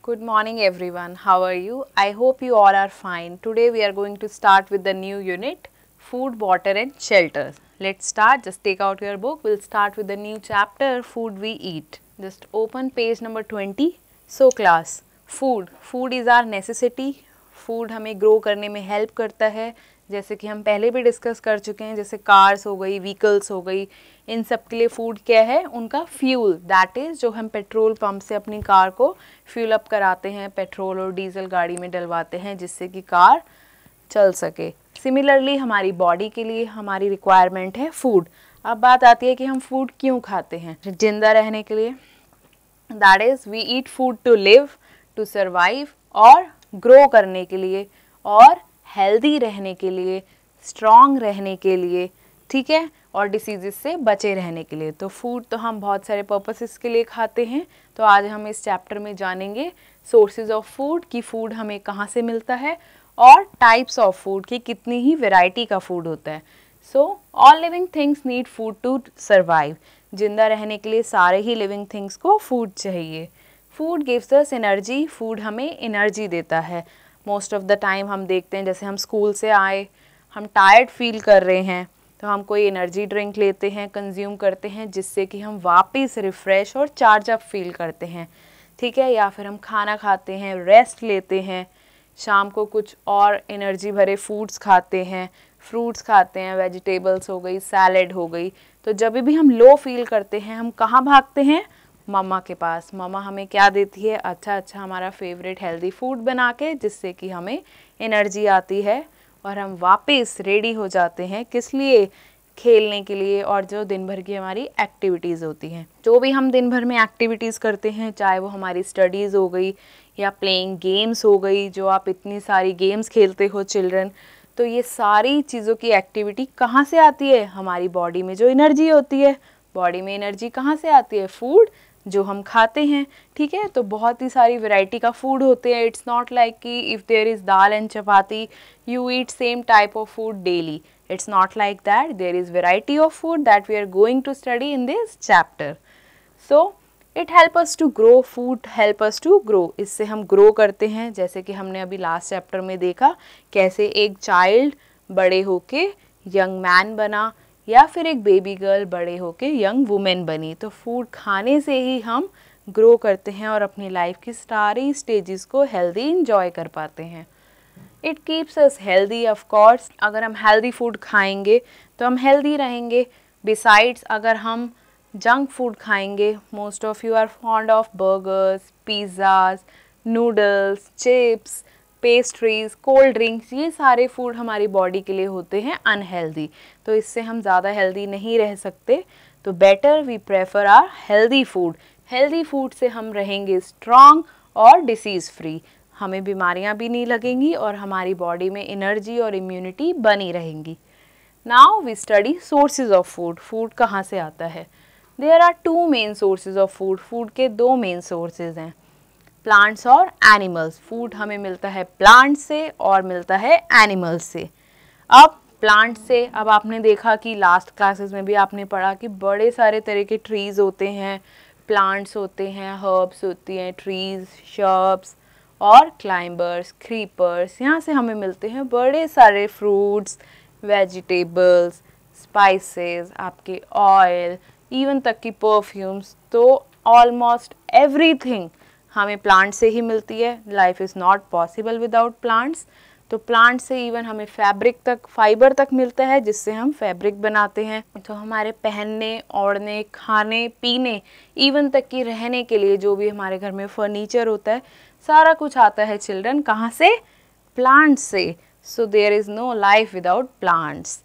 Good morning everyone. How are you? I hope you all are fine. Today we are going to start with the new unit, Food, Water and Shelter. Let's start. Just take out your book. We'll start with the new chapter, Food We Eat. Just open page number 20. So class, food. Food is our necessity. Food हमें grow करने में help करता है. जैसे कि हम पहले भी डिस्कस कर चुके हैं, जैसे कार्स हो गई, व्हीकल्स हो गई, इन सब के लिए फूड क्या है? उनका फ्यूल, दैट इज़ जो हम पेट्रोल पंप से अपनी कार को फ्यूल अप कराते हैं, पेट्रोल और डीजल गाड़ी में डलवाते हैं जिससे कि कार चल सके। सिमिलरली हमारी बॉडी के लिए हमारी रिक्वायरमेंट है फूड। अब बात आती है कि हम फूड क्यों खाते हैं? जिंदा रहने के लिए, that is we eat food to live, to survive, और ग्रो करने के लिए, और हेल्दी रहने के लिए, स्ट्रॉन्ग रहने के लिए, ठीक है, और डिसीजेस से बचे रहने के लिए। तो फूड तो हम बहुत सारे पर्पसेस के लिए खाते हैं। तो आज हम इस चैप्टर में जानेंगे सोर्सेज ऑफ फूड, कि फूड हमें कहाँ से मिलता है, और टाइप्स ऑफ फूड, की कितनी ही वैरायटी का फूड होता है। So all living things need food to survive. जिंदा रहने के लिए सारे ही लिविंग थिंग्स को फूड चाहिए। Food gives us energy, food हमें एनर्जी देता है। मोस्ट ऑफ द टाइम हम देखते हैं, जैसे हम स्कूल से आए, हम टायर्ड फील कर रहे हैं, तो हम कोई एनर्जी ड्रिंक लेते हैं, कंज्यूम करते हैं, जिससे कि हम वापस रिफ़्रेश और चार्ज अप फील करते हैं, ठीक है। या फिर हम खाना खाते हैं, रेस्ट लेते हैं, शाम को कुछ और एनर्जी भरे फूड्स खाते हैं, फ्रूट्स खाते हैं, वेजिटेबल्स हो गई, सैलेड हो गई। तो जब भी हम लो फील करते हैं, हम कहाँ भागते हैं? मम्मा के पास। मम्मा हमें क्या देती है? अच्छा हमारा फेवरेट हेल्दी फूड बना के, जिससे कि हमें एनर्जी आती है और हम वापस रेडी हो जाते हैं। किस लिए? खेलने के लिए, और जो दिन भर की हमारी एक्टिविटीज़ होती हैं। जो भी हम दिन भर में एक्टिविटीज़ करते हैं, चाहे वो हमारी स्टडीज़ हो गई या प्लेइंग गेम्स हो गई, जो आप इतनी सारी गेम्स खेलते हो चिल्ड्रन, तो ये सारी चीज़ों की एक्टिविटी कहाँ से आती है? हमारी बॉडी में जो एनर्जी होती है। बॉडी में एनर्जी कहाँ से आती है? फूड जो हम खाते हैं, ठीक है। तो बहुत ही सारी वैरायटी का फूड होते हैं। इट्स नॉट लाइक कि if there is dal and chapati you eat same type of food daily. It's not like that. There is variety of food that we are going to study in this chapter. So it help us to grow. Food help us to grow. इससे हम grow करते हैं। जैसे कि हमने अभी last chapter में देखा कैसे एक चाइल्ड बड़े होके यंग मैन बना, या फिर एक बेबी गर्ल बड़े होके यंग वुमेन बनी। तो फूड खाने से ही हम ग्रो करते हैं और अपनी लाइफ की सारी स्टेजेस को हेल्दी इंजॉय कर पाते हैं। It keeps us healthy of course. अगर हम हेल्दी फूड खाएंगे तो हम हेल्दी रहेंगे। बिसाइड्स अगर हम जंक फूड खाएंगे, most of you are fond of burgers, pizzas, noodles, chips, pastries, cold drinks, ये सारे फूड हमारी बॉडी के लिए होते हैं अनहेल्दी। तो इससे हम ज़्यादा हेल्दी नहीं रह सकते। तो better we prefer are healthy food. Healthy food से हम रहेंगे स्ट्रॉन्ग और डिसीज़ फ्री। हमें बीमारियां भी नहीं लगेंगी और हमारी बॉडी में एनर्जी और इम्यूनिटी बनी रहेंगी। Now we study sources of food. Food कहाँ से आता है? There are two main sources of food. Food के दो मेन सोर्सेज हैं, प्लांट्स और एनिमल्स। फूड हमें मिलता है प्लांट से और मिलता है एनिमल्स से। अब प्लांट से, अब आपने देखा कि लास्ट क्लासेस में भी आपने पढ़ा कि बड़े सारे तरह के ट्रीज़ होते हैं, प्लांट्स होते हैं, हर्ब्स होती हैं, ट्रीज़, शर्ब्स और क्लाइंबर्स, क्रीपर्स। यहाँ से हमें मिलते हैं बड़े सारे फ्रूट्स, वेजिटेबल्स, स्पाइसेस, आपके ऑयल, इवन तक की परफ्यूम्स। तो ऑलमोस्ट एवरीथिंग हमें प्लांट से ही मिलती है। Life is not possible without plants. तो प्लांट से इवन हमें फैब्रिक तक, फाइबर तक मिलता है, जिससे हम फैब्रिक बनाते हैं। तो हमारे पहनने, ओढ़ने, खाने पीने, इवन तक कि रहने के लिए जो भी हमारे घर में फर्नीचर होता है, सारा कुछ आता है चिल्ड्रन कहाँ से? प्लांट्स से। So there is no life without plants.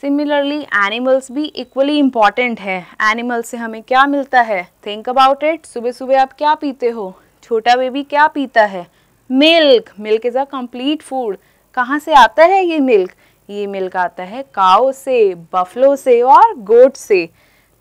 Similarly animals भी इक्वली इम्पॉर्टेंट है। एनिमल से हमें क्या मिलता है? Think about it. सुबह सुबह आप क्या पीते हो? छोटा बेबी क्या पीता है? Milk. Milk is a complete food. कहाँ से आता है ये मिल्क? ये मिल्क आता है काऊ से, बफलो से और गोट से।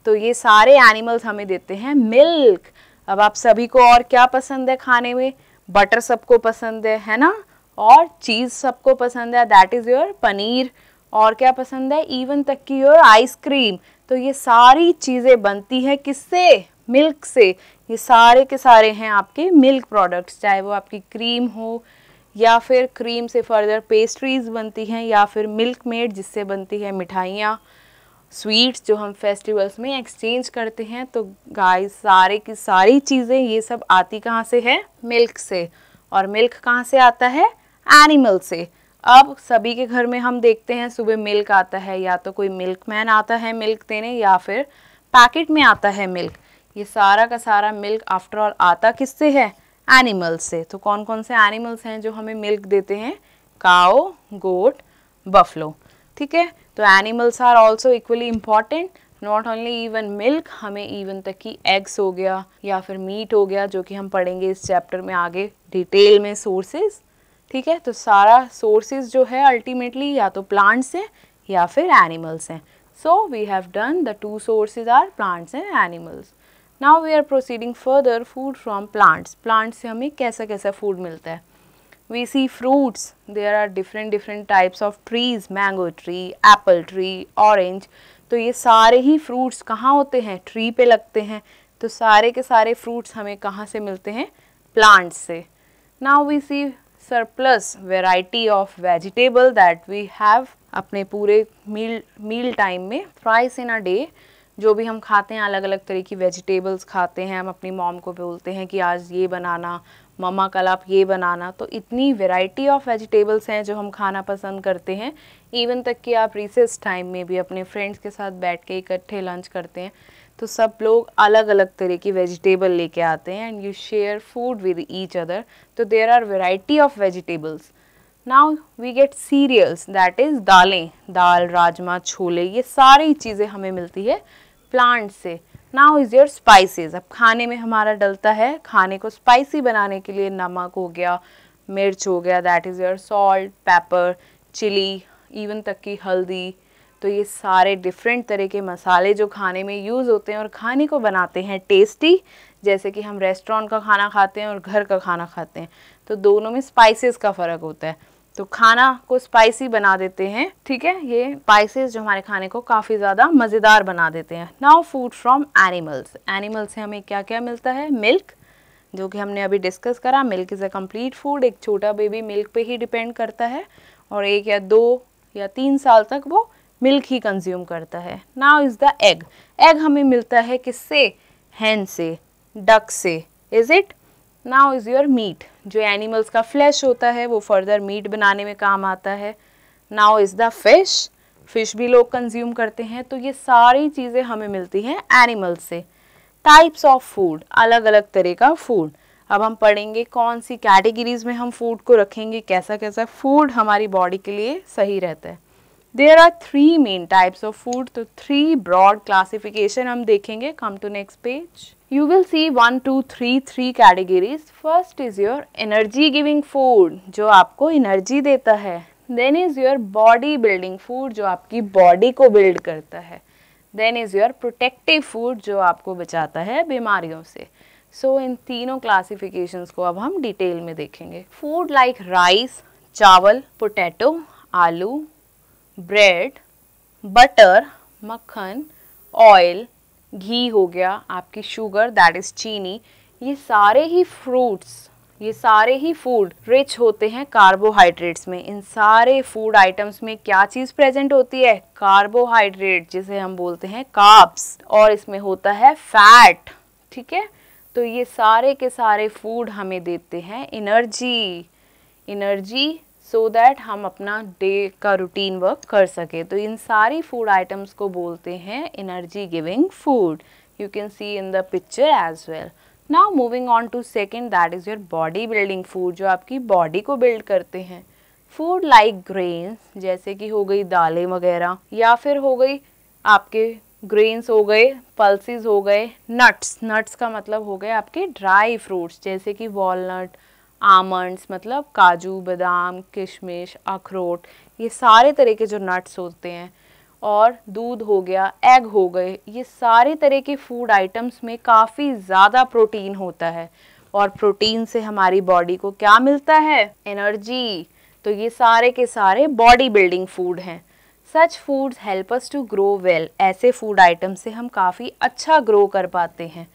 तो ये सारे एनिमल्स हमें देते हैं मिल्क। अब आप सभी को और क्या पसंद है खाने में? बटर सबको पसंद है ना? और चीज़ सबको पसंद है, दैट इज़ योर पनीर। और क्या पसंद है? इवन तक की योर आइसक्रीम। तो ये सारी चीज़ें बनती है किससे? मिल्क से। ये सारे के सारे हैं आपके मिल्क प्रोडक्ट्स, चाहे वो आपकी क्रीम हो या फिर क्रीम से फर्दर पेस्ट्रीज बनती हैं या फिर मिल्क मेड जिससे बनती है मिठाइयाँ, स्वीट्स जो हम फेस्टिवल्स में एक्सचेंज करते हैं। तो गाइस सारे की सारी चीज़ें ये सब आती कहाँ से है? मिल्क से। और मिल्क कहाँ से आता है? एनिमल से। अब सभी के घर में हम देखते हैं सुबह मिल्क आता है, या तो कोई मिल्कमैन आता है मिल्क देने या फिर पैकेट में आता है मिल्क। ये सारा का सारा मिल्क आफ्टर ऑल आता किससे है? एनिमल से। तो कौन कौन से एनिमल्स हैं जो हमें मिल्क देते हैं? Cow, goat, buffalo. ठीक है, तो animals are also equally important, not only even milk, हमें इवन तक कि एग्स हो गया या फिर मीट हो गया, जो कि हम पढ़ेंगे इस चैप्टर में आगे डिटेल में सोर्सेज। ठीक है, तो सारा सोर्सेज जो है अल्टीमेटली या तो प्लांट्स हैं या फिर एनिमल्स हैं। So we have done the two sources are plants and animals. Now we are proceeding further, food from plants. Plants से हमें कैसा कैसा फूड मिलता है? We see fruits, there are different types of trees, mango tree, apple tree, orange। तो ये सारे ही fruits कहाँ होते हैं? ट्री पे लगते हैं। तो सारे के सारे fruits हमें कहाँ से मिलते हैं? plants से। Now we see surplus variety of vegetable that we have अपने पूरे meal time में thrice in a day। जो भी हम खाते हैं अलग अलग तरह की वेजिटेबल्स खाते हैं, हम अपनी मॉम को बोलते हैं कि आज ये बनाना, मम्मा कल आप ये बनाना। तो इतनी वैरायटी ऑफ वेजिटेबल्स हैं जो हम खाना पसंद करते हैं। इवन तक कि आप रिसेस टाइम में भी अपने फ्रेंड्स के साथ बैठ के इकट्ठे लंच करते हैं तो सब लोग अलग अलग तरह की वेजिटेबल लेके आते हैं and you share food with each other. तो there are variety of vegetables. Now we get cereals, that is दालें, दाल, राजमा, छोले, ये सारी चीज़ें हमें मिलती है प्लांट से। Now is your spices. अब खाने में हमारा डलता है, खाने को स्पाइसी बनाने के लिए नमक हो गया, मिर्च हो गया, that is your salt, pepper, chilli, even तक की हल्दी। तो ये सारे डिफरेंट तरह के मसाले जो खाने में यूज़ होते हैं और खाने को बनाते हैं टेस्टी, जैसे कि हम रेस्टोरेंट का खाना खाते हैं और घर का खाना खाते हैं, तो दोनों में स्पाइसेस का फ़र्क होता है। तो खाना को स्पाइसी बना देते हैं। ठीक है, ये स्पाइसेस जो हमारे खाने को काफ़ी ज़्यादा मज़ेदार बना देते हैं। Now food from animals. Animal से हमें क्या क्या मिलता है? मिल्क, जो कि हमने अभी डिस्कस करा। Milk is a complete food. एक छोटा बेबी मिल्क पे ही डिपेंड करता है और 1 या 2 या 3 साल तक वो मिल्क ही कंज्यूम करता है। Now is the egg. Egg हमें मिलता है किससे? हैन से, डक से। Is it? Now is your meat. जो एनिमल्स का फ्लैश होता है वो फर्दर मीट बनाने में काम आता है। Now is the fish. Fish भी लोग कंज्यूम करते हैं। तो ये सारी चीज़ें हमें मिलती हैं एनिमल्स से। टाइप्स ऑफ फूड, अलग अलग तरह का फूड। अब हम पढ़ेंगे कौन सी कैटेगरीज में हम फूड को रखेंगे, कैसा कैसा फूड हमारी बॉडी के लिए सही रहता है। There are 3 main types of food. तो 3 ब्रॉड क्लासिफिकेशन हम देखेंगे। Come to next page. You will see 1, 2, 3 categories. First is your energy giving food, जो आपको एनर्जी देता है। Then is your body building food, जो आपकी बॉडी को बिल्ड करता है। Then is your protective food, जो आपको बचाता है बीमारियों से। So इन तीनों क्लासिफिकेशंस को अब हम डिटेल में देखेंगे। फूड लाइक राइस, चावल, पोटैटो, आलू, ब्रेड, बटर, मक्खन, ऑयल, घी हो गया, आपकी शुगर दैट इज़ चीनी, ये सारे ही फ्रूट्स, ये सारे ही फूड रिच होते हैं कार्बोहाइड्रेट्स में। इन सारे फूड आइटम्स में क्या चीज़ प्रेजेंट होती है? कार्बोहाइड्रेट, जिसे हम बोलते हैं कार्ब्स, और इसमें होता है फैट। ठीक है, तो ये सारे के सारे फूड हमें देते हैं एनर्जी, एनर्जी सो दैट हम अपना डे का रूटीन वर्क कर सके। तो इन सारी फूड आइटम्स को बोलते हैं energy giving food. You can see in the picture as well. Now moving on to second, that is your body building food, जो आपकी बॉडी को बिल्ड करते हैं। फूड लाइक ग्रेन्स, जैसे कि हो गई दालें वगैरह, या फिर हो गई आपके ग्रेन्स हो गए, पल्सेस हो गए, नट्स, नट्स का मतलब हो गए आपके ड्राई फ्रूट्स, जैसे कि वॉलनट, आमंड्स मतलब काजू, बादाम, किशमिश, अखरोट, ये सारे तरह के जो नट्स होते हैं, और दूध हो गया, एग हो गए, ये सारे तरह के फूड आइटम्स में काफ़ी ज़्यादा प्रोटीन होता है और प्रोटीन से हमारी बॉडी को क्या मिलता है? एनर्जी। तो ये सारे के सारे बॉडी बिल्डिंग फूड हैं। Such foods help us to grow well. ऐसे फूड आइटम से हम काफ़ी अच्छा ग्रो कर पाते हैं।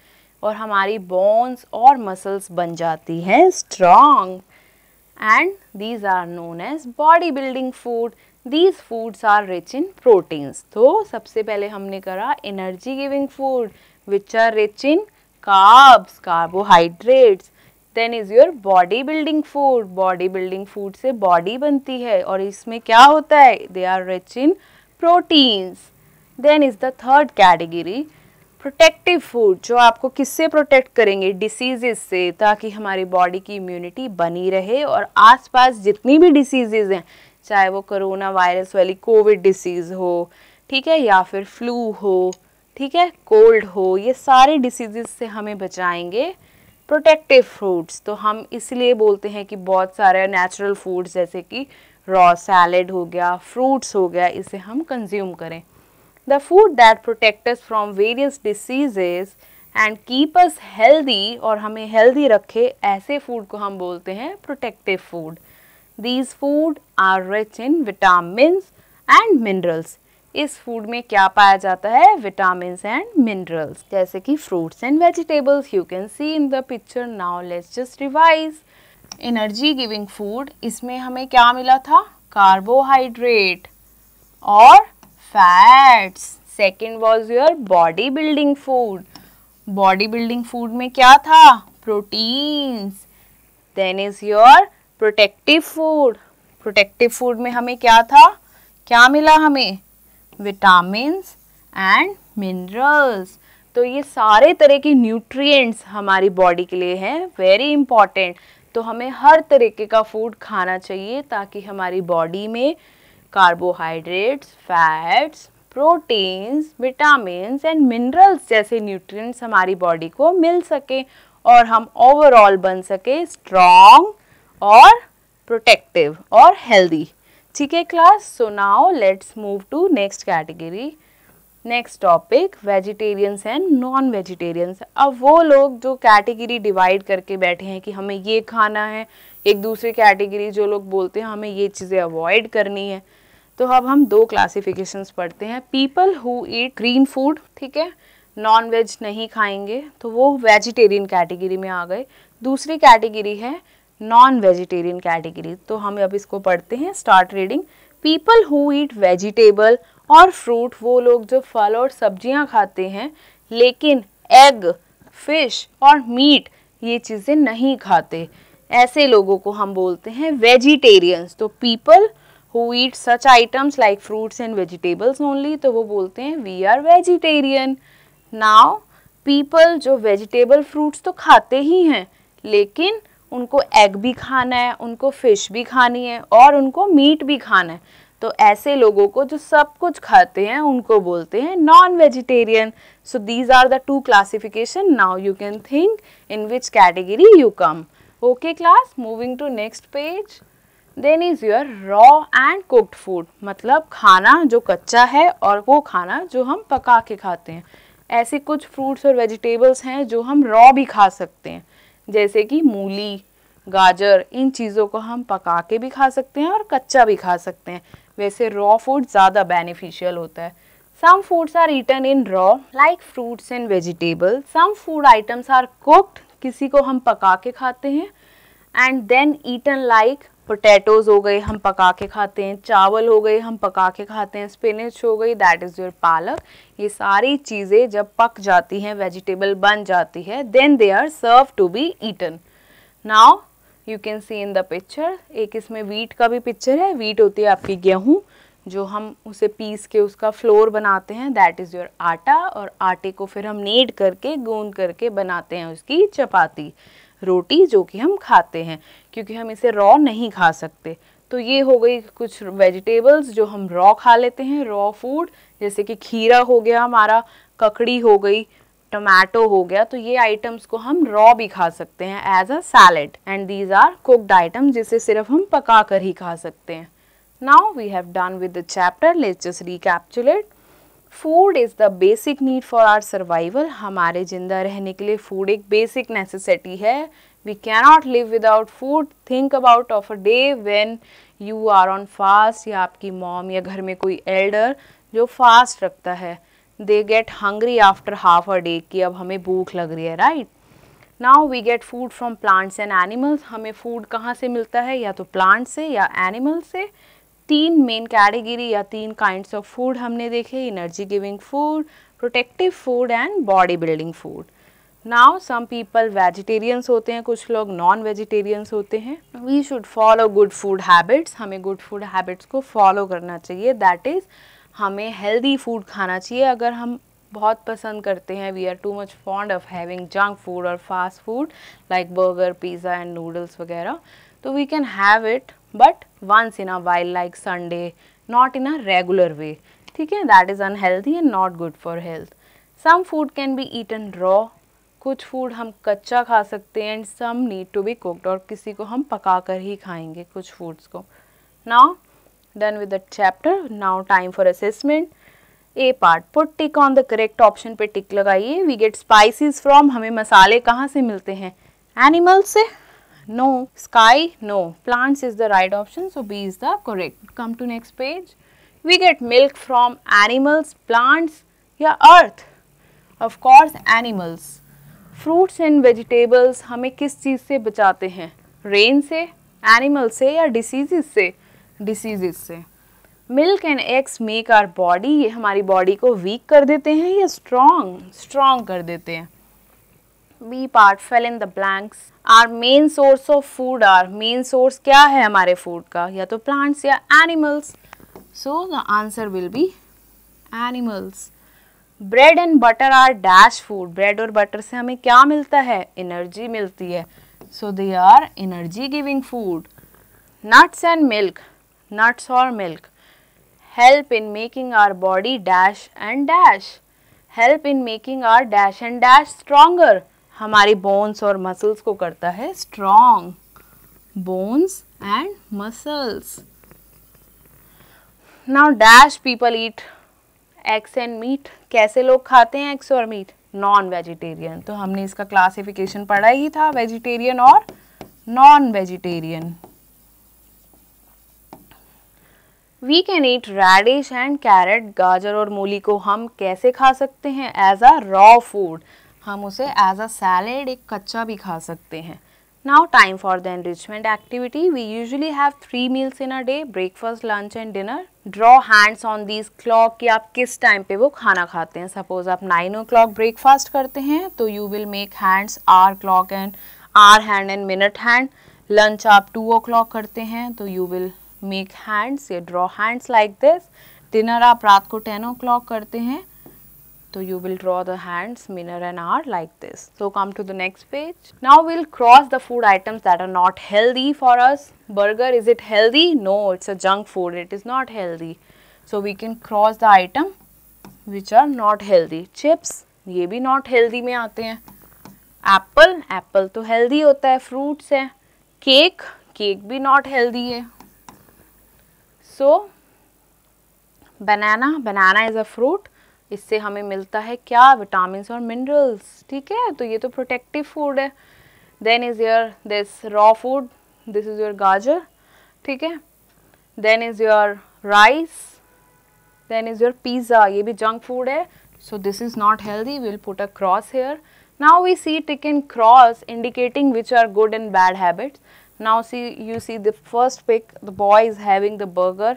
और हमारी बोन्स और मसल्स बन जाती हैं strong. And these are known as body building food. These foods are rich in proteins. तो सबसे पहले हमने करा energy giving food which are rich in carbs, carbohydrates. Then is your body building food. Body building food से body बनती है और इसमें क्या होता है, they are rich in proteins. Then is the third category protective food, जो आपको किससे प्रोटेक्ट करेंगे, डिसीजेज से, ताकि हमारी बॉडी की इम्यूनिटी बनी रहे और आसपास जितनी भी डिसीजेज हैं, चाहे वो कोरोना वायरस वाली कोविड डिसीज़ हो, ठीक है, या फिर फ्लू हो, ठीक है, कोल्ड हो, ये सारे डिसीजेज से हमें बचाएंगे प्रोटेक्टिव फूड्स। तो हम इसलिए बोलते हैं कि बहुत सारे नेचुरल फूड्स जैसे कि रॉ सैलेड हो गया, फ्रूट्स हो गया, इसे हम कंज्यूम करें। The food that protect us from various diseases and keep us healthy, और हमें हेल्दी रखे, ऐसे फूड को हम बोलते हैं protective food. These food are rich in vitamins and minerals. इस फूड में क्या पाया जाता है, विटामिन्स एंड मिनरल्स, जैसे कि fruits and vegetables you can see in the picture. Now let's just revise. Energy giving food, इसमें हमें क्या मिला था, कार्बोहाइड्रेट और fats. Second was your body building food. Body building food में क्या था, proteins. Then is your protective food. Protective food में हमें क्या था, क्या मिला हमें, विटामिन्स एंड मिनरल्स। तो ये सारे तरह के न्यूट्रिएंट्स हमारी बॉडी के लिए हैं वेरी इंपॉर्टेंट। तो हमें हर तरीके का फूड खाना चाहिए ताकि हमारी बॉडी में carbohydrates, fats, proteins, vitamins and minerals जैसे न्यूट्रिएंट्स हमारी बॉडी को मिल सके और हम ओवरऑल बन सके स्ट्रॉन्ग और प्रोटेक्टिव और हेल्दी। ठीक है class, so now let's move to next category. Next topic vegetarians and non vegetarians. अब वो लोग जो कैटेगरी डिवाइड करके बैठे हैं कि हमें ये खाना है, एक दूसरी कैटेगरी जो लोग बोलते हैं हमें ये चीज़ें अवॉइड करनी है। तो अब हम दो क्लासिफिकेशंस पढ़ते हैं। People who eat green food, ठीक है, नॉन वेज नहीं खाएंगे, तो वो वेजिटेरियन कैटेगरी में आ गए। दूसरी कैटेगरी है नॉन वेजिटेरियन कैटेगरी। तो हम अब इसको पढ़ते हैं, start reading. People who eat vegetable और फ्रूट, वो लोग जो फल और सब्जियां खाते हैं लेकिन एग, फिश और मीट ये चीज़ें नहीं खाते, ऐसे लोगों को हम बोलते हैं वेजिटेरियंस। तो people who eat such items like fruits and vegetables only, तो वो बोलते हैं we are vegetarian. Now people जो वेजिटेबल फ्रूट्स तो खाते ही हैं लेकिन उनको एग भी खाना है, उनको फिश भी खानी है और उनको मीट भी खाना है, तो ऐसे लोगों को जो सब कुछ खाते हैं उनको बोलते हैं non vegetarian. So these are the two classification. Now you can think in which category you come. Okay class, moving to next page. Then is your raw and cooked food, मतलब खाना जो कच्चा है और वो खाना जो हम पका के खाते हैं। ऐसे कुछ फ्रूट्स और वेजिटेबल्स हैं जो हम रॉ भी खा सकते हैं, जैसे कि मूली, गाजर, इन चीज़ों को हम पका के भी खा सकते हैं और कच्चा भी खा सकते हैं। वैसे रॉ फूड ज़्यादा बेनिफिशियल होता है। Some foods are eaten in raw like fruits and vegetable. Some food items are cooked, किसी को हम पका के खाते हैं, and then eaten like potatoes हो गए, हम पका के खाते हैं, चावल हो गए हम पका के खाते हैं, स्पिनच हो गई दैट इज़ योर पालक। ये सारी चीज़ें जब पक जाती हैं, वेजिटेबल बन जाती है, then they are serve to be eaten. Now you can see in the picture, एक इसमें वीट का भी पिक्चर है। वीट होती है आपकी गेहूँ, जो हम उसे पीस के उसका फ्लोर बनाते हैं, दैट इज़ योर आटा, और आटे को फिर हम नीड करके गूंद करके बनाते हैं उसकी चपाती, रोटी, जो कि हम खाते हैं क्योंकि हम इसे रॉ नहीं खा सकते। तो ये हो गई कुछ वेजिटेबल्स जो हम रॉ खा लेते हैं, रॉ फूड, जैसे कि खीरा हो गया हमारा, ककड़ी हो गई, टमाटो हो गया। तो ये आइटम्स को हम रॉ भी खा सकते हैं as a salad, and these are cooked items जिसे सिर्फ हम पका कर ही खा सकते हैं। Now we have done with the chapter, let's just recapitulate. Food is the basic need for our survival. हमारे जिंदा रहने के लिए फूड एक बेसिक नेसेसिटी है। We cannot live without food. Think about of a day when you are on fast, या आपकी mom या घर में कोई एल्डर जो फास्ट रखता है, they get hungry after half a day कि अब हमें भूख लग रही है, right. Now we get food from plants and animals. हमें फूड कहाँ से मिलता है, या तो प्लांट से या एनिमल से। 3 मेन कैटेगरी या 3 काइंड्स ऑफ फूड हमने देखे, energy giving food, protective food and body building food. Now some people vegetarians होते हैं, कुछ लोग नॉन वेजिटेरियंस होते हैं। We should follow good food habits, हमें गुड फूड हैबिट्स को फॉलो करना चाहिए, दैट इज़ हमें हेल्दी फूड खाना चाहिए। अगर हम बहुत पसंद करते हैं, we are too much fond of having junk food और fast food like burger, pizza and noodles वगैरह, तो we can have it but once in a while like Sunday, not in a regular way, ठीक है। That is unhealthy and not good for health. Some food can be eaten raw, कुछ food हम कच्चा खा सकते हैं, and some need to be cooked, और किसी को हम पका कर ही खाएंगे कुछ फूड्स को। Now done with the chapter, now time for assessment. A part, put tick on the correct option पे टिक लगाइए। वी गेट स्पाइसेस फ्रॉम, हमें मसाले कहाँ से मिलते हैं, एनिमल से, no. Sky, no. Plants is the right option, so B is the correct. Come to next page. We get milk from animals, plants या earth, of course animals. Fruits and vegetables हमें किस चीज़ से बचाते हैं, rain से, animal से या diseases से, डिसीजेस से। Milk and eggs make our body, ये हमारी बॉडी को वीक कर देते हैं या स्ट्रॉन्ग कर देते हैं। B part, fill in the blanks. Are main source of food, are main source क्या है हमारे फूड का, या तो प्लांट्स या animals, so the answer will be animals. Bread and butter are dash food, bread और बटर से हमें क्या मिलता है, एनर्जी मिलती है, so they are energy giving food. Nuts and milk, nuts और milk help in making our body dash and dash, help in making our dash and dash stronger, हमारी bones और muscles को करता है strong, bones and muscles. Now dash people eat eggs and meat, कैसे लोग खाते हैं eggs और meat, नॉन वेजिटेरियन। तो हमने इसका क्लासिफिकेशन पढ़ा ही था, वेजिटेरियन और non vegetarian. We can eat radish and carrot, गाजर और मूली को हम कैसे खा सकते हैं, एज अ रॉ फूड, हम उसे एज अ सैलेड, एक कच्चा भी खा सकते हैं। Now time for the enrichment activity. We usually have 3 meals in a day, breakfast, lunch and dinner. Draw hands on this clock कि आप किस टाइम पे वो खाना खाते हैं। सपोज आप 9 o'clock ब्रेकफास्ट करते हैं, तो you will make hands our clock and hour hand and minute hand. Lunch आप 2 o'clock करते हैं, तो यू विल मेक हैंड्स या draw hands like this. Dinner आप रात को 10 o'clock करते हैं, तो you will draw the hands, minor and hour like this. So come to the next page. Now we'll cross the food items that are not healthy for us. Burger, is it healthy? No, it's a junk food. It is not healthy. So we can cross the item which are not healthy. Chips, ये भी not healthy में आते हैं. Apple, apple तो healthy होता है, fruits है. Cake, cake भी not healthy है. So banana, banana is a fruit. इससे हमें मिलता है क्या, विटामिन और मिनरल्स, ठीक है। तो ये तो प्रोटेक्टिव फूड है। Then is your this raw food, this is your gajar, ठीक है। Then is your rice, then is your pizza, ये भी जंक फूड है, so this is not healthy, will put a cross here. Now we see tick in cross indicating which are good and bad habits. Now see, you see the first pic, the boy is having the burger.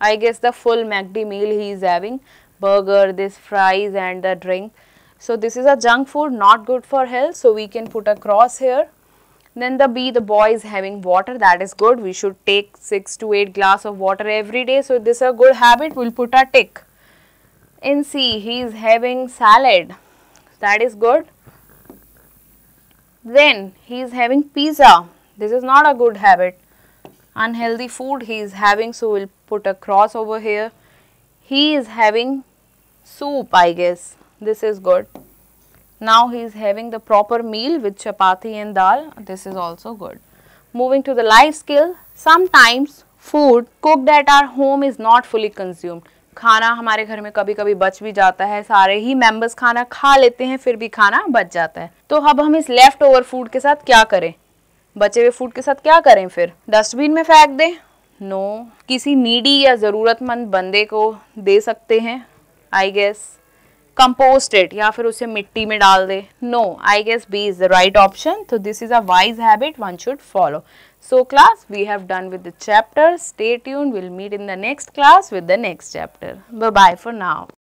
I guess the full McD meal he is having. Burger, this fries and the drink. So this is a junk food, not good for health. So we can put a cross here. Then the B, the boy is having water. That is good. We should take 6 to 8 glass of water every day. So this is a good habit. We'll put a tick. In C, he is having salad. That is good. Then he is having pizza. This is not a good habit. Unhealthy food he is having, so we'll put a cross over here. He is having soup, I guess. This is good. Now he is having the proper meal with chapati and dal. This is also good. Moving to the life skill. Sometimes food cooked at our home is not fully consumed. खाना हमारे घर में कभी कभी बच भी जाता है, सारे ही मेंबर्स खाना खा लेते हैं, फिर भी खाना बच जाता है। तो अब हम इस लेफ्ट ओवर फूड के साथ क्या करें, बचे हुए फूड के साथ क्या करें, फिर डस्टबिन में फेंक दें? नो, किसी नीडी या ज़रूरतमंद बंदे को दे सकते हैं, आई गेस, कंपोस्ट इट, या फिर उसे मिट्टी में डाल दे? No, I guess B is the right option. तो this is a wise habit one should follow. So class, we have done with the chapter. Stay tuned. We'll meet in the next class with the next chapter. Bye bye for now.